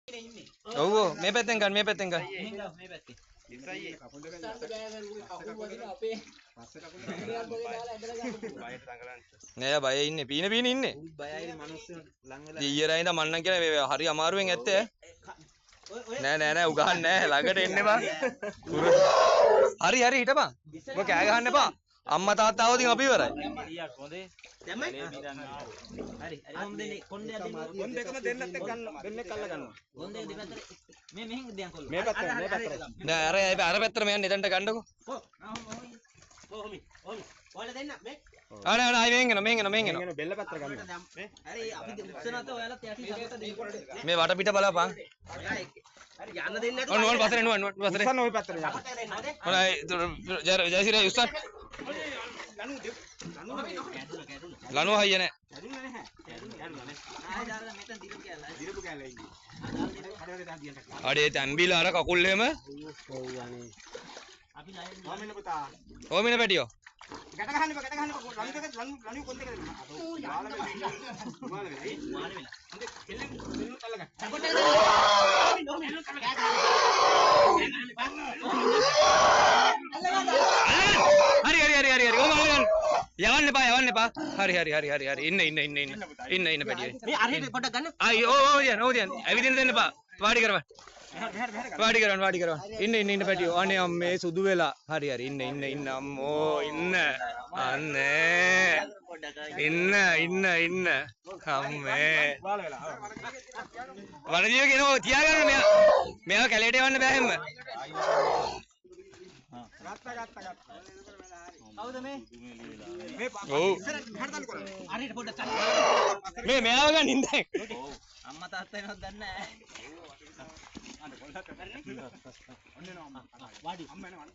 ඔව් මේ පැත්තෙන් ගන්න මේ පැත්තෙන් ගන්න. මේ පැත්තේ. ඉස්සයි කකුල් දෙක අපේ නෑ බය ඉන්නේ පීන ඉන්නේ. බයයි මිනිස්සු ලං වෙලා. ඊයරා ඉඳන් මන්නම් කියලා මේ හරි අමාරුවෙන් ඇත්තේ. නෑ උගහන්න නෑ ළඟට එන්න එපා. හරි හිටපන්. ඔය කෑ ගහන්න එපා. අම්මා තාත්තා ආවොත් අපි ඉවරයි. ඊයක් හොඳේ. දැම්මයි. හරි. හොඳේ කොණ්ඩේ කොන් දෙකම දෙන්නත් එක්ක ගන්න දෙන්නෙක් අල්ල ගන්නවා. කොණ්ඩේ දෙපැත්තට මේ මෙහෙන් දියන් කොල්ල. මේ පැත්තට නෑ අර පැත්තටම යන්න එතනට ගන්නකො. ඔහොමි. ඔයාලා දෙන්න මේ. ආ මෙහෙන් එනවා. බෙල්ල පැත්තට ගන්න. මේ. හරි අපි උත්සනත ඔයාලා යටි සමත දෙන්න. මේ වටපිට බලපන්. හරි යන්න දෙන්න නැතුව. ඔන්න පස්සට එන්න පස්සට. උස්සන්න ওই පැත්තට යන්න. හොඳයි ජයසිරේ උස්සන්. ලනු හයිය නෑ. දිරපු කැලේ ඉන්නේ. අඩේ තැම්බිලා අර කකුල් එහෙම. ඔව් යන්නේ. අපි ණය මොමින පුතා. ඕමින පැටියෝ. ගැට ගහන්න බෑ ලනු දෙක ලනු කොන් දෙක දෙන්න. වාල වෙලා. හොඳේ කෙල්ලෙන් අල්ලගන්න. හරි ඕම අල්ලගන්න. යවන්න එපා. හරි. ඉන්න පැටියෝ. මේ අරහෙට පොඩ්ඩක් ගන්න. ආයි ඕ දියන්. ඇවිදින්න දෙන්න එපා. වාඩි කරවන්න. ඉන්න පැටියෝ. අනේ අම්මේ සුදු වෙලා. හරි ඉන්න අම්මෝ ඉන්න. අනේ. ඉන්න. අම්මේ. වාල වෙලා. වනජීව කෙනෝ තියාගන්න මෙයා කැලේට යවන්න බෑ හැම. ගත්තා. කවුද මේ? මේ ඔව්. මෙහෙට දාන්න කොල්ල. අරහෙට පොඩ්ඩක් ගන්න. මේ මෙයාව ගන්න ඉඳන්. ඔව්. අම්මා තාත්තා එනවද දන්නේ නැහැ. අන්න කොල්ලත් කරන්නේ. ඔන්න එනවා අම්මා. වාඩි. අම්මා එනවා.